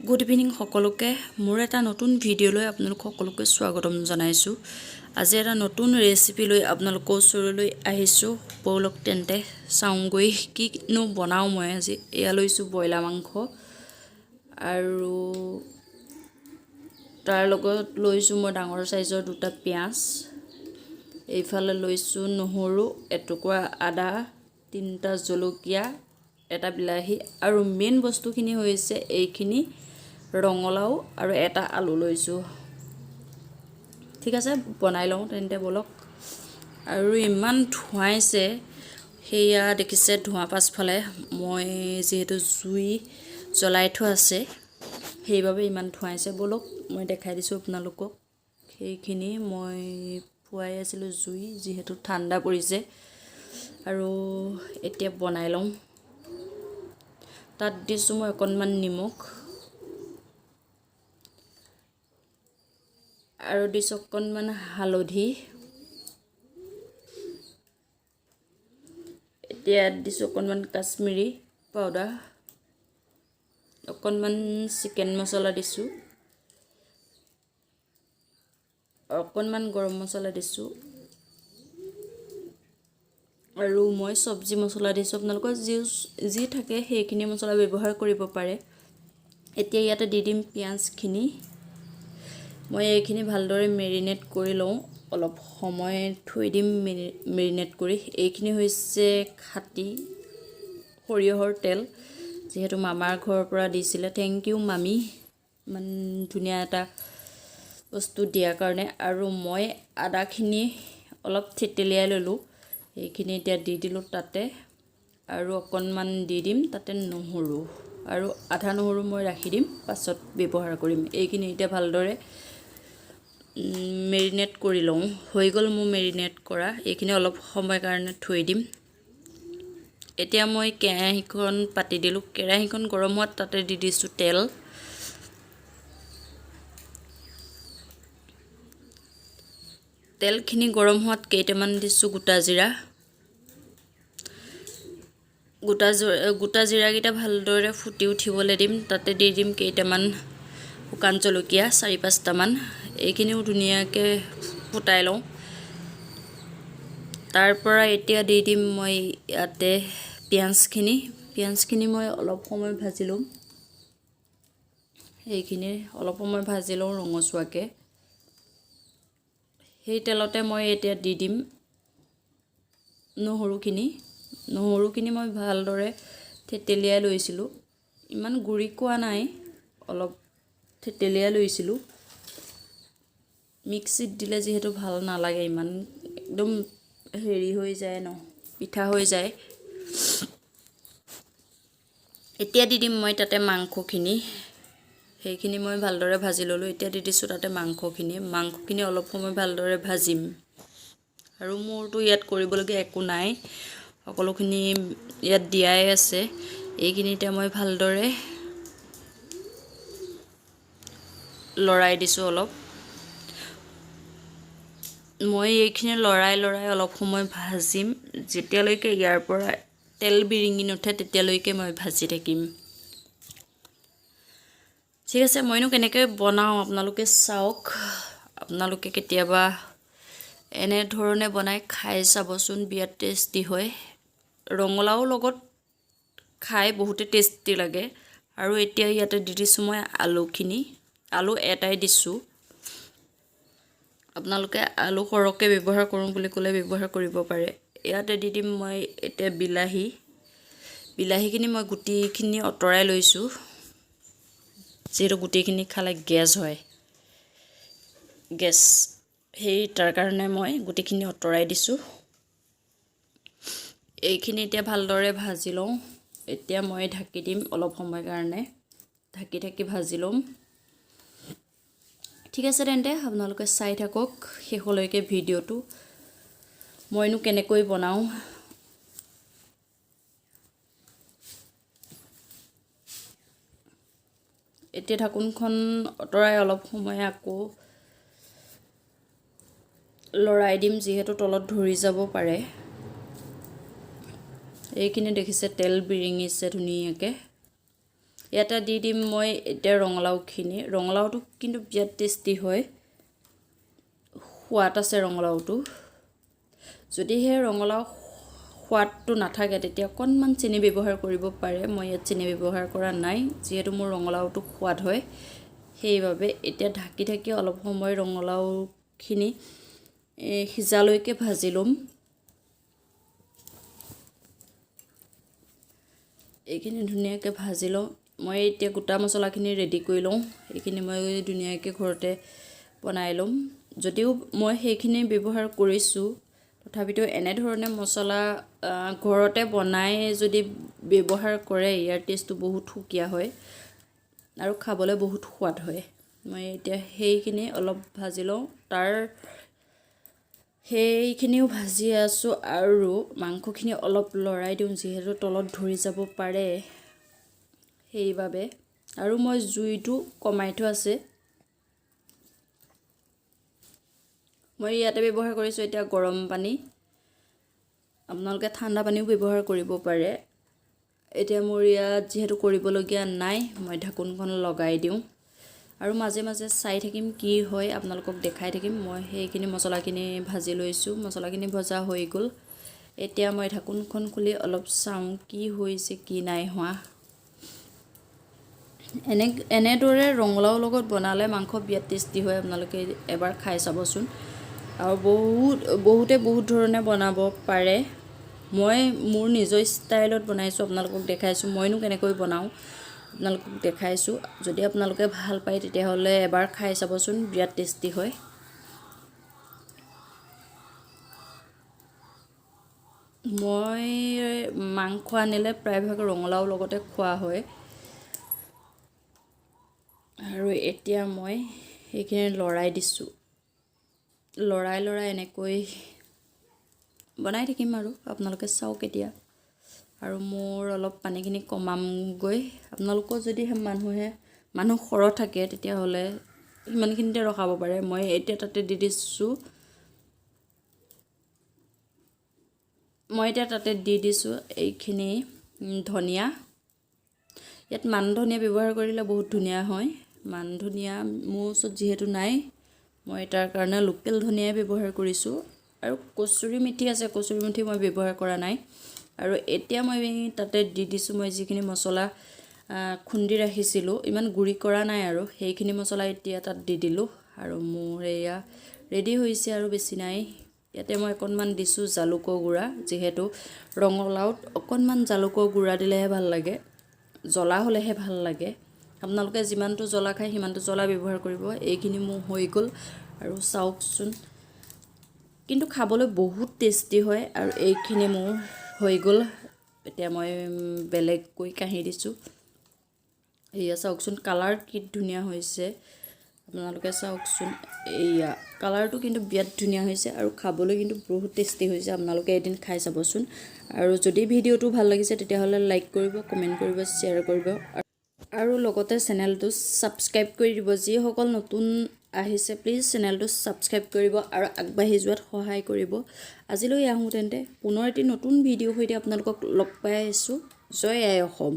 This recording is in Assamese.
গুড ইভিনিং সকলোকে মোৰ এটা নতুন ভিডিঅ' লৈ আপোনালোক সকলোকে স্বাগতম জনাইছো। আজি এটা নতুন ৰেচিপি লৈ আপোনালোকৰ ওচৰলৈ আহিছো। বলক তেন্তে চাওঁগৈ কিনো বনাও মই আজি। এয়া লৈছো বইলা মাংস আৰু তাৰ লগত লৈছো মই ডাঙৰ সাইজৰ দুটা পিয়াজ, এইফালে লৈছো নহৰু, এটুকুৰা আদা, তিনটা জলকীয়া, এটা বিলাহী আৰু মেইন বস্তুখিনি হৈছে এইখিনি ৰঙলাও আৰু এটা আলু লৈছো। ঠিক আছে বনাই লওঁ তেন্তে বলক। আৰু ইমান ধুৱাইছে হেয়া দেখিছে ধোঁৱা পাছফালে মই যেহেতু জুই জ্বলাই থোৱা আছে সেইবাবে ইমান ধুৱাইছে। বলক মই দেখাই দিছো আপোনালোকক। সেইখিনি মই ফুৱাই আছিলো জুই যেহেতু ঠাণ্ডা পৰিছে। আৰু এতিয়া বনাই লওঁ। তাত দিছো মই অকণমান নিমখ আৰু দিছো অকণমান হালধি। এতিয়া দিছো অকণমান কাশ্মীৰী পাউডাৰ, অকণমান চিকেন মছলা দিছো, অকণমান গৰম মছলা দিছো আৰু মই সবজি মছলা দিছো। আপোনালোকৰ যি থাকে সেইখিনি মছলা ব্যৱহাৰ কৰিব পাৰে। এতিয়া ইয়াতে দি দিম পিয়াজখিনি। মই এইখিনি ভালদৰে মেৰিনেট কৰি লওঁ, অলপ সময় থৈ দিম মেৰিনেট কৰি। এইখিনি হৈছে খাটি সৰিয়হৰ তেল, যেহেতু মামাৰ ঘৰৰ পৰা দিছিলে। থেংক ইউ মামি, ইমান ধুনীয়া এটা বস্তু দিয়াৰ কাৰণে। আৰু মই আদাখিনি অলপ থেতেলিয়াই ল'লোঁ, এইখিনি এতিয়া দি দিলোঁ তাতে। আৰু অকণমান দি দিম তাতে নহৰু, আৰু আধা নহৰু মই ৰাখি দিম পাছত ব্যৱহাৰ কৰিম। এইখিনি এতিয়া ভালদৰে মেৰিনেট কৰি লওঁ। হৈ গ'ল মোৰ মেৰিনেট কৰা। এইখিনি অলপ সময় কাৰণে থৈ দিম। এতিয়া মই কেৰাহীখন পাতি দিলোঁ। কেৰাহীখন গৰম হোৱাত তাতে দি দিছোঁ তেল। তেলখিনি গৰম হোৱাত কেইটামান দিছোঁ গোটা জিৰা। গোটা জিৰাকেইটা ভালদৰে ফুটি উঠিবলৈ দিম। তাতে দি দিম কেইটামান শুকান জলকীয়া, 4-5টামান। এইখিনিও ধুনীয়াকৈ ফুটাই লওঁ। তাৰ পৰা এতিয়া দি দিম মই ইয়াতে পিঁয়াজখিনি মই অলপ সময় ভাজি লওঁ। এইখিনি অলপ সময় ভাজি লওঁ ৰঙচুৱাকৈ। সেই তেলতে মই এতিয়া দি দিম নহৰুখিনি মই ভালদৰে থেতেলিয়াই লৈছিলোঁ। ইমান গুৰি কোৱা নাই, অলপ থেতেলিয়াই লৈছিলোঁ। মিক্সিত দিলে যিহেতু ভাল নালাগে, ইমান একদম হেৰি হৈ যায় ন, পিঠা হৈ যায়। এতিয়া দি দিম মই তাতে মাংসখিনি। সেইখিনি মই ভালদৰে ভাজি ল'লোঁ। এতিয়া দি দিছোঁ তাতে মাংসখিনি অলপ সময় ভালদৰে ভাজিম। আৰু মোৰতো ইয়াত কৰিবলগীয়া একো নাই, সকলোখিনি ইয়াত দিয়াই আছে। এইখিনি এতিয়া মই ভালদৰে লৰাই দিছোঁ অলপ। মই এইখিনি লৰাই অলপ সময় ভাজিম, যেতিয়ালৈকে ইয়াৰ পৰা তেল বিৰিঙি নুঠে তেতিয়ালৈকে মই ভাজি থাকিম। ঠিক আছে, মইনো কেনেকৈ বনাওঁ আপোনালোকে চাওক। আপোনালোকে কেতিয়াবা এনেধৰণে বনাই খাই চাবচোন, বিৰাট টেষ্টি হয়। ৰঙলাও লগত খাই বহুতে টেষ্টি লাগে। আৰু এতিয়া ইয়াতে দি দিছোঁ মই আলু এটাই দিছোঁ। আপোনালোকে আলু সৰহকৈ ব্যৱহাৰ কৰোঁ বুলি ক'লে ব্যৱহাৰ কৰিব পাৰে। ইয়াতে দি দিম মই এতিয়া বিলাহীখিনি মই গুটিখিনি আঁতৰাই লৈছোঁ, যিহেতু গুটিখিনি খালে গেছ হয়, তাৰ কাৰণে মই গুটিখিনি আঁতৰাই দিছোঁ। এইখিনি এতিয়া ভালদৰে ভাজি লওঁ। এতিয়া মই ঢাকি দিম অলপ সময় কাৰণে, ঢাকি ভাজি ল'ম। ঠিক আছে তেন্তে আপোনালোকে চাই থাকক শেষলৈকে ভিডিঅ'টো, মইনো কেনেকৈ বনাওঁ। এতিয়া ঢাকোনখন আঁতৰাই অলপ সময় আকৌ লৰাই দিম, যিহেতু তলত ধৰি যাব পাৰে। এইখিনি দেখিছে তেল বিৰিঙিছে ধুনীয়াকৈ। ইয়াতে দি দিম মই এতিয়া ৰঙালাওখিনি ৰঙালাওটো কিন্তু বিৰাট টেষ্টি হয় সোৱাদ আছে ৰঙালাওটো যদিহে ৰঙালাও সোৱাদটো নাথাকে তেতিয়া অকণমান চেনি ব্যৱহাৰ কৰিব পাৰে মই ইয়াত চেনি ব্যৱহাৰ কৰা নাই যিহেতু মোৰ ৰঙালাওটো সোৱাদ হয় সেইবাবে এতিয়া ঢাকি ঢাকি অলপ সময় ৰঙালাওখিনি সিজালৈকে ভাজি ল'ম এইখিনি ধুনীয়াকৈ ভাজি লওঁ মই এতিয়া গোটা মছলাখিনি ৰেডি কৰি লওঁ এইখিনি মই ধুনীয়াকৈ ঘৰতে বনাই ল'ম যদিও মই সেইখিনি ব্যৱহাৰ কৰিছোঁ তথাপিতো এনেধৰণে মছলা ঘৰতে বনাই যদি ব্যৱহাৰ কৰে ইয়াৰ টেষ্টটো বহুত সুকীয়া হয় আৰু খাবলৈ বহুত সোৱাদ হয় মই এতিয়া সেইখিনি অলপ ভাজি লওঁ সেইখিনিও ভাজি আছোঁ আৰু মাংসখিনি অলপ লৰাই দিওঁ যিহেতু তলত ধৰি যাব পাৰে সেইবাবে আৰু মই জুইটো কমাই থোৱা আছে মই ইয়াতে ব্যৱহাৰ কৰিছোঁ এতিয়া গৰম পানী আপোনালোকে ঠাণ্ডা পানীও ব্যৱহাৰ কৰিব পাৰে এতিয়া মোৰ ইয়াত যিহেতু কৰিবলগীয়া নাই মই ঢাকোনখন লগাই দিওঁ আৰু মাজে মাজে চাই থাকিম কি হয় আপোনালোকক দেখাই থাকিম মই সেইখিনি মছলাখিনি ভাজি লৈছোঁ মছলাখিনি ভজা হৈ গ'ল এতিয়া মই ঢাকোনখন খুলি অলপ চাওঁ কি হৈছে কি নাই হোৱা এনেদৰে ৰঙালাওৰ লগত বনালে মাংস বিৰাট টেষ্টি হয় আপোনালোকে এবাৰ খাই চাবচোন আৰু বহুতে বহুত ধৰণে বনাব পাৰে মই মোৰ নিজৰ ষ্টাইলত বনাইছোঁ আপোনালোকক দেখাইছোঁ মইনো কেনেকৈ বনাওঁ আপোনালোকক দেখাইছোঁ যদি আপোনালোকে ভাল পায় তেতিয়াহ'লে এবাৰ খাই চাবচোন বিৰাট টেষ্টি হয় মই মাংস আনিলে প্ৰায়ভাগ ৰঙালাওৰ লগতে খোৱা হয় আৰু এতিয়া মই সেইখিনি লৰাই দিছোঁ লৰাই এনেকৈ বনাই থাকিম আৰু আপোনালোকে চাওক এতিয়া আৰু মোৰ অলপ পানীখিনি কমামগৈ আপোনালোকৰ যদি মানুহ সৰহ থাকে তেতিয়াহ'লে সিমানখিনিতে ৰখাব পাৰে মই এতিয়া তাতে দি দিছোঁ এইখিনি ধনিয়া ইয়াত মান ধনিয়া ব্যৱহাৰ কৰিলে বহুত ধুনীয়া হয় মান ধনিয়া মোৰ ওচৰত যিহেতু নাই মই তাৰ কাৰণে লোকেল ধনিয়াই ব্যৱহাৰ কৰিছোঁ আৰু কচুৰি মেথি আছে কচুৰি মেথি মই ব্যৱহাৰ কৰা নাই আৰু এতিয়া মই তাতে দি দিছোঁ মই যিখিনি মছলা খুন্দি ৰাখিছিলোঁ ইমান গুড়ি কৰা নাই আৰু সেইখিনি মছলা এতিয়া তাত দি দিলোঁ আৰু মোৰ এয়া ৰেডি হৈছে আৰু বেছি নাই ইয়াতে মই অকণমান দিছোঁ জালুকৰ গুড়া যিহেতু ৰঙালাওত অকণমান জালুকৰ গুড়া দিলেহে ভাল লাগে জ্বলা হ'লেহে ভাল লাগে আপোনালোকে যিমানটো জ্বলা খায় সিমানটো জ্বলা ব্যৱহাৰ কৰিব এইখিনি মোৰ হৈ গ'ল আৰু চাওকচোন কিন্তু খাবলৈ বহুত টেষ্টি হয় আৰু এইখিনি মোৰ হৈ গ'ল এতিয়া মই বেলেগকৈ কাঢ়ি দিছোঁ এয়া চাওকচোন কালাৰ কি ধুনীয়া হৈছে আপোনালোকে চাওকচোন এয়া কালাৰটো কিন্তু বিৰাট ধুনীয়া হৈছে আৰু খাবলৈ কিন্তু বহুত টেষ্টি হৈছে আপোনালোকে এদিন খাই চাবচোন আৰু যদি ভিডিঅ'টো ভাল লাগিছে তেতিয়াহ'লে লাইক কৰিব কমেণ্ট কৰিব শ্বেয়াৰ কৰিব আৰু লগতে চেনেলটো ছাবস্ক্ৰাইব কৰি দিব যিসকল নতুন আহিছে প্লিজ চেনেলটো ছাবস্ক্ৰাইব কৰিব আৰু আগবাঢ়ি যোৱাত সহায় কৰিব আজিলৈ আহোঁ তেন্তে পুনৰ এটি নতুন ভিডিঅ' সৈতে আপোনালোকক লগ পাই আছোঁ জয় আই অসম